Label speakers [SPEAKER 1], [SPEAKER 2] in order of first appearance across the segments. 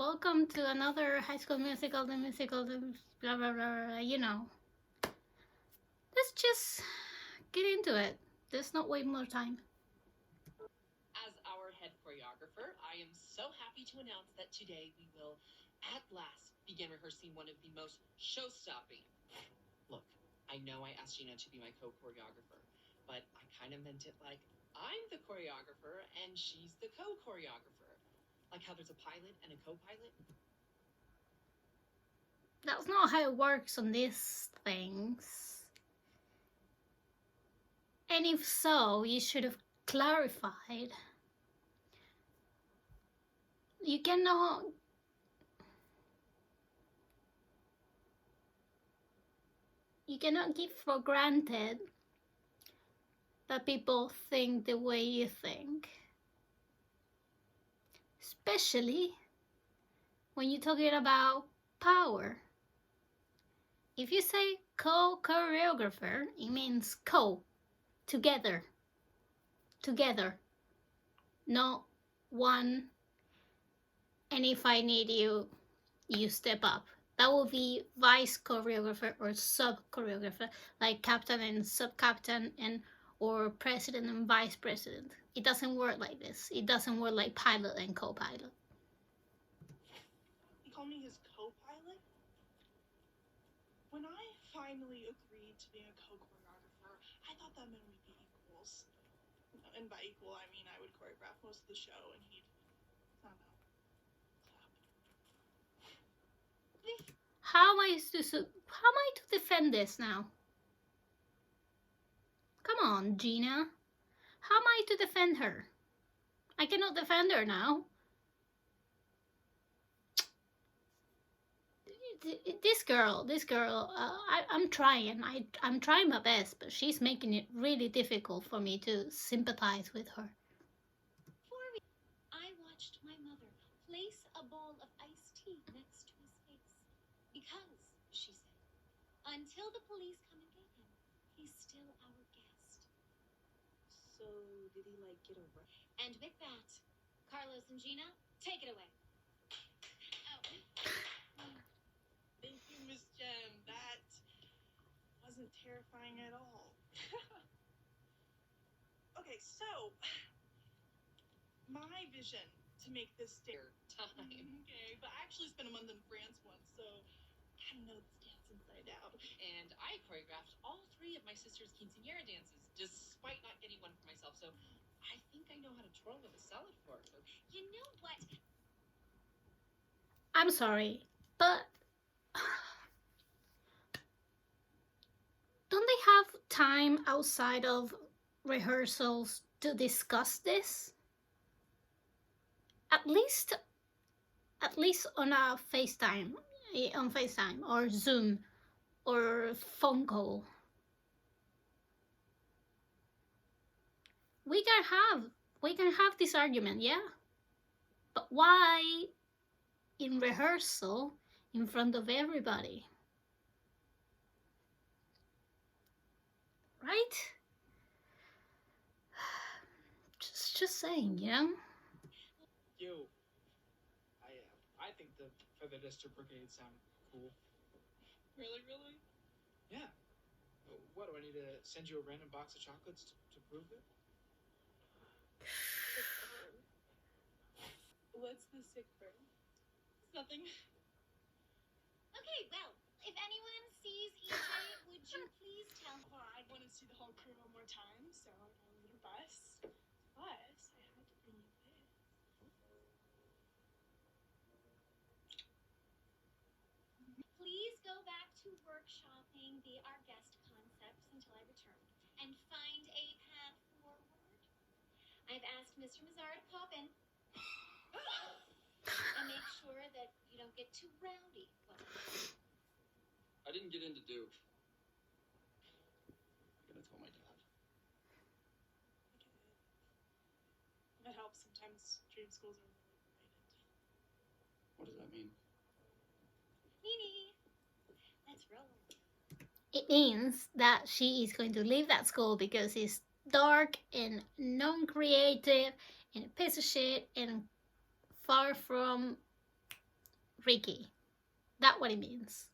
[SPEAKER 1] Welcome to another High School Musical, the musical, the blah blah blah, blah, you know. Let's just get into it. Let's not wait more time.
[SPEAKER 2] As our head choreographer, I am so happy to announce that today we will, at last, begin rehearsing one of the most show-stopping. Look, I know I asked Gina to be my co-choreographer, but I kind of meant it like I'm the choreographer and she's the co-choreographer. Like how there's a pilot and a co-pilot.
[SPEAKER 1] That's not how it works on these things. And if so, you should have clarified. You cannot give for granted that people think the way you think. Especially when you're talking about power. If you say co-choreographer, it means co, together, not one, and if I need you, you step up. That will be vice choreographer or sub choreographer, like captain and sub captain and or president and vice president. It doesn't work like this. It doesn't work like pilot and co-pilot.
[SPEAKER 3] He called me his co-pilot? When I finally agreed to being a co-choreographer, I thought that meant we'd be equals. And by equal, I mean I would choreograph most of the show and he'd, I don't know, clap.
[SPEAKER 1] How am I to defend this now? Come on, Gina. How am I to defend her? I cannot defend her now. This girl, I'm trying my best, but she's making it really difficult for me to sympathize with her.
[SPEAKER 4] I watched my mother place a bowl of iced tea next to his face. Because, she said, until the police come and get him, he's still our guest.
[SPEAKER 3] So, did he, like, get arrested?
[SPEAKER 4] And with that, Carlos and Gina, take it away.
[SPEAKER 3] Thank you, Miss Jen. That wasn't terrifying at all. Okay, so, my vision to make this
[SPEAKER 2] Time.
[SPEAKER 3] Okay, but I actually spent a month in France once, so I kind of know this dance inside out.
[SPEAKER 2] And I choreographed all 3 of my sister's quinceañera dances, despite not getting one for myself. So I think I know how to twirl with a salad fork.
[SPEAKER 4] You know what?
[SPEAKER 1] I'm sorry, but don't they have time outside of rehearsals to discuss this? At least on a FaceTime or Zoom or phone call. We can have this argument, yeah? But why in rehearsal in front of everybody? Right? Just saying, you know?
[SPEAKER 5] I think the Feather Duster Brigade sound cool.
[SPEAKER 3] Really, really?
[SPEAKER 5] Yeah. What, do I need to send you a random box of chocolates to prove it?
[SPEAKER 3] Sick burn. What's the sick burn? It's nothing.
[SPEAKER 4] Okay, well, if anyone sees EJ, would you please tell me?
[SPEAKER 3] Well, I'd want to see the whole crew one more time, so I got a little bus. Plus, I had to bring you this.
[SPEAKER 4] Please go back to workshopping the Our Guest concepts until I return and find a path forward. I've asked Mr. Mazar to pop in and make sure that you don't get too rowdy.
[SPEAKER 6] I didn't get into Duke. I'm gonna tell my dad.
[SPEAKER 3] That helps. Sometimes dream schools are really related.
[SPEAKER 6] What does that mean?
[SPEAKER 4] Nini, let's roll.
[SPEAKER 1] It means that she is going to leave that school because it's dark and non-creative and a piece of shit and far from Ricky. That's what it means.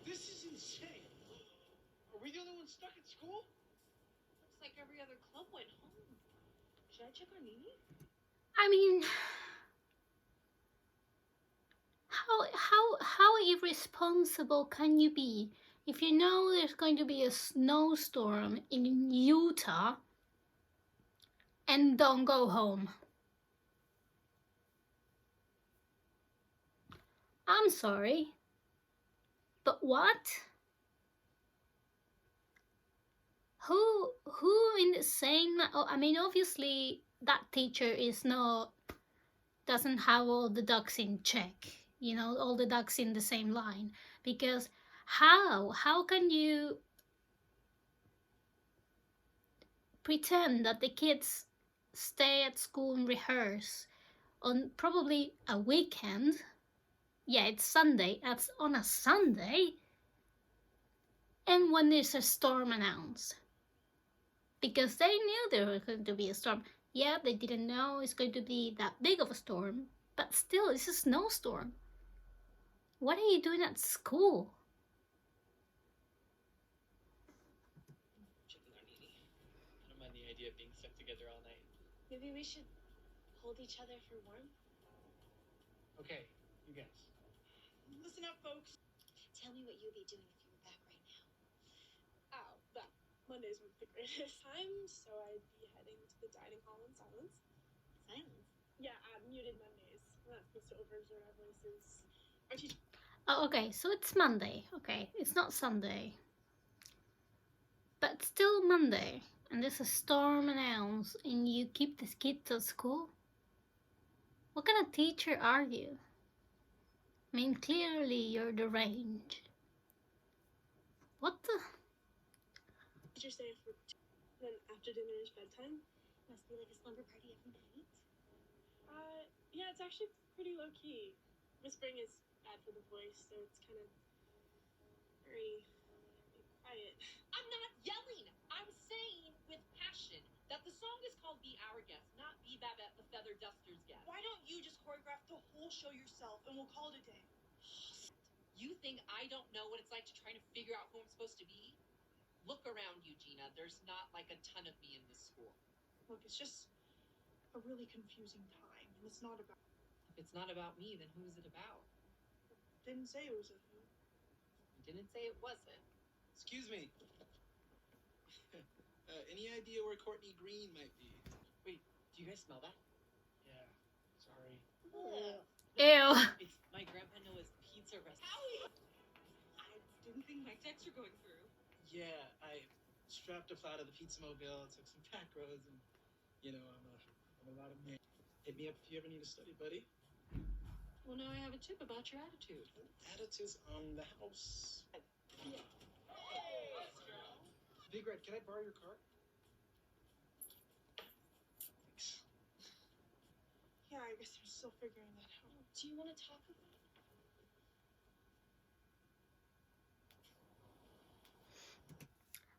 [SPEAKER 5] This is insane. Are we the only ones stuck at school?
[SPEAKER 2] Looks like every other club went home. Should I check on Nini?
[SPEAKER 1] I mean, how irresponsible can you be if you know there's going to be a snowstorm in Utah and don't go home? I'm sorry, but what? Who in the same? Oh, I mean, obviously that teacher is not doesn't have all the ducks in check. You know, all the ducks in the same line. Because how can you pretend that the kids stay at school and rehearse on probably a weekend? Yeah, it's Sunday. That's on a Sunday. And when there's a storm announced, because they knew there was going to be a storm. Yeah, they didn't know it's going to be that big of a storm, but still, it's a snowstorm. What are you doing at school?
[SPEAKER 2] Checking on Nini.
[SPEAKER 5] I don't mind the idea of being stuck together all night.
[SPEAKER 4] Maybe we should hold each other for warmth.
[SPEAKER 5] Okay, you guys.
[SPEAKER 3] Listen up, folks.
[SPEAKER 4] Tell me what you'd be doing if you were back right now.
[SPEAKER 3] Oh, well, Mondays were the greatest time, so I'd be heading to the dining hall in silence.
[SPEAKER 4] Silence.
[SPEAKER 3] Yeah, muted Mondays. We're not supposed to overexert our voices. Our teacher.
[SPEAKER 1] Oh, okay, so it's Monday. Okay, it's not Sunday. But still Monday. And there's a storm announced, and you keep the kids at school? What kind of teacher are you? I mean, clearly you're deranged. What the?
[SPEAKER 3] Teachers stay for then after dinner is bedtime.
[SPEAKER 4] Must be like a slumber party every night.
[SPEAKER 3] Yeah, it's actually pretty low key. Whispering is bad for the voice, so it's kind of very quiet.
[SPEAKER 2] I'm not yelling. I'm saying with passion that the song is called Be Our Guest, not Be Babette the Feather Duster's Guest.
[SPEAKER 3] Why don't you just choreograph the whole show yourself and we'll call it a day?
[SPEAKER 2] You think I don't know what it's like to try to figure out who I'm supposed to be? Look around you, Gina. There's not like a ton of me in this school.
[SPEAKER 3] Look, it's just a really confusing time, and it's not about.
[SPEAKER 2] If it's not about me, then who is it about?
[SPEAKER 3] Didn't say it was a who.
[SPEAKER 2] You didn't say it wasn't.
[SPEAKER 5] Excuse me. Any idea where Courtney Green might be?
[SPEAKER 2] Wait, do you guys smell that?
[SPEAKER 5] Yeah, sorry.
[SPEAKER 1] Ew.
[SPEAKER 2] It's my Grandpa Noah's pizza recipe. I didn't think my texts were going through.
[SPEAKER 5] Yeah, I strapped a flat of the pizza mobile, took some back roads, and I'm a lot of man. Hit me up if you ever need a study, buddy.
[SPEAKER 2] Well, now I have a tip about your attitude.
[SPEAKER 5] Attitudes on the house. Yeah. Big Red, can I borrow your car? Thanks.
[SPEAKER 3] Yeah, I guess they're still figuring that out.
[SPEAKER 4] Do you want to talk about it?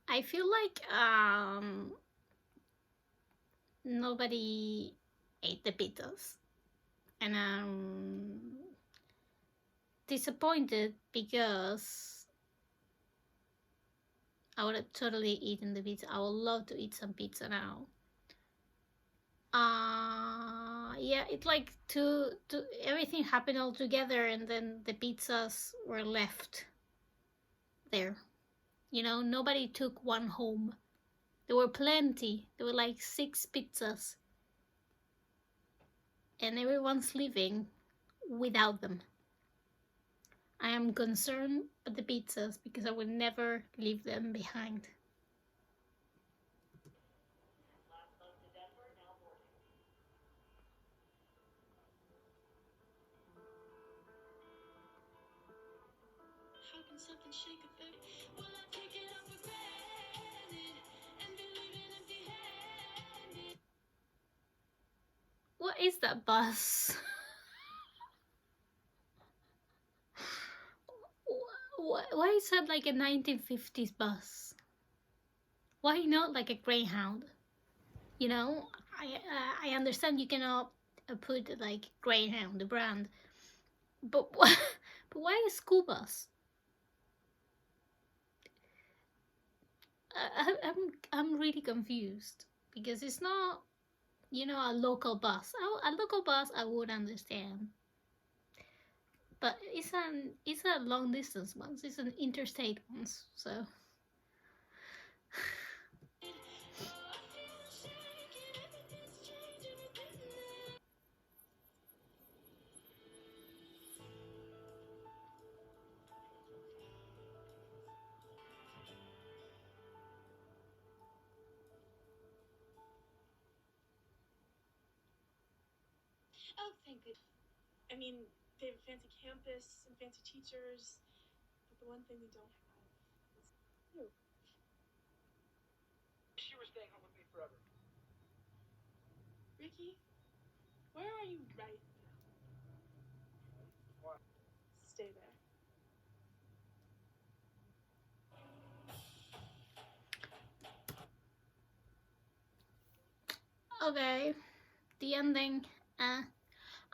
[SPEAKER 1] I feel like nobody ate the pizzas, and I'm disappointed because I would have totally eaten the pizza. I would love to eat some pizza now. Yeah, it like to everything happened all together, and then the pizzas were left there. You know, nobody took one home. There were plenty. There were like 6 pizzas. And everyone's leaving without them. I am concerned about the pizzas because I will never leave them behind.
[SPEAKER 4] How can something shake a thing? Well, I take it up for granted and be leaving empty-handed.
[SPEAKER 1] What is that bus? Why is that like a 1950s bus? Why not like a Greyhound? You know, I understand you cannot put like Greyhound the brand, but but why a school bus? I'm really confused because it's not, you know, a local bus. A local bus I would understand, but it's a long distance ones. It's an interstate ones. So
[SPEAKER 4] Oh, thank goodness.
[SPEAKER 3] I mean, they have a fancy campus and fancy teachers, but the one thing they don't have is you.
[SPEAKER 5] She was staying home with me forever.
[SPEAKER 3] Ricky, where are you right now?
[SPEAKER 5] Why?
[SPEAKER 3] Stay there.
[SPEAKER 1] okay, the ending.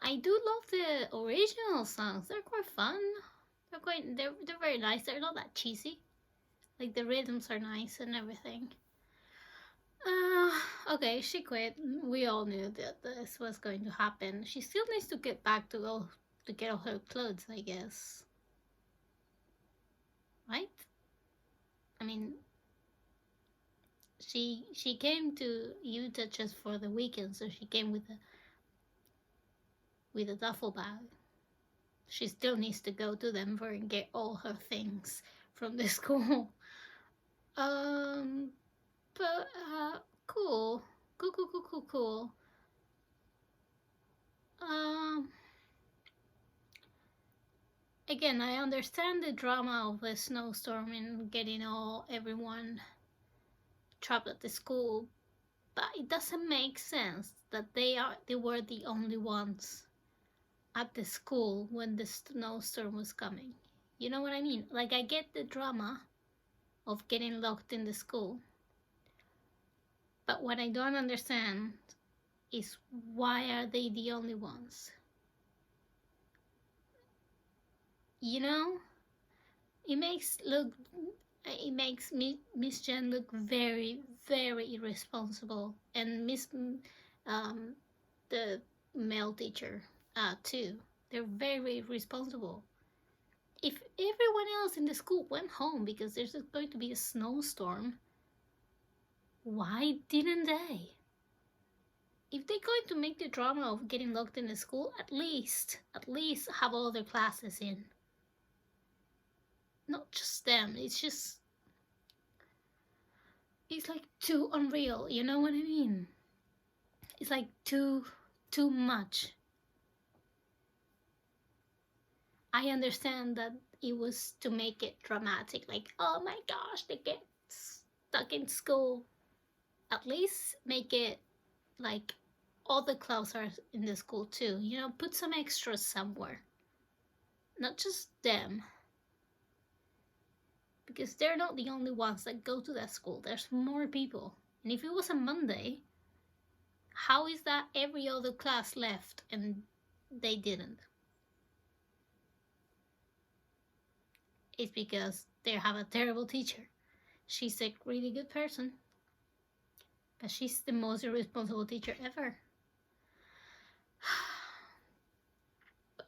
[SPEAKER 1] I do love the original songs. They're quite fun. They're very nice. They're not that cheesy. Like the rhythms are nice and everything. Okay, she quit. We all knew that this was going to happen. She still needs to get back to go to get all her clothes, I guess. Right? I mean, she came to Utah just for the weekend, so she came with a duffel bag. She still needs to go to Denver and get all her things from the school. Um, but cool, cool. Um, again, I understand the drama of the snowstorm and getting everyone trapped at the school, but it doesn't make sense that they were the only ones at the school when the snowstorm was coming. You know what I mean? Like, I get the drama of getting locked in the school, but what I don't understand is why are they the only ones? You know, it makes look it makes Miss Jen look very irresponsible, and Miss the male teacher too. They're very responsible. If everyone else in the school went home because there's going to be a snowstorm, why didn't they? If they're going to make the drama of getting locked in the school, at least have all their classes in. Not just them. It's like too unreal, you know what I mean? It's like too much. I understand that it was to make it dramatic, like, oh my gosh, they get stuck in school. At least make it like all the clowns are in the school too, you know, put some extras somewhere. Not just them. Because they're not the only ones that go to that school. There's more people. And if it was a Monday, how is that every other class left and they didn't? It's because they have a terrible teacher. She's a really good person, but she's the most irresponsible teacher ever. But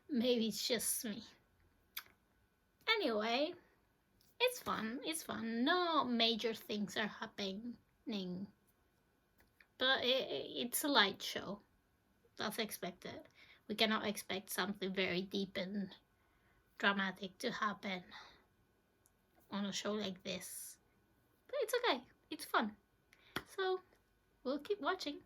[SPEAKER 1] maybe it's just me. Anyway, it's fun. No major things are happening, but it's a light show. That's expected. We cannot expect something very deep and dramatic to happen on a show like this. But it's okay. It's fun. So we'll keep watching.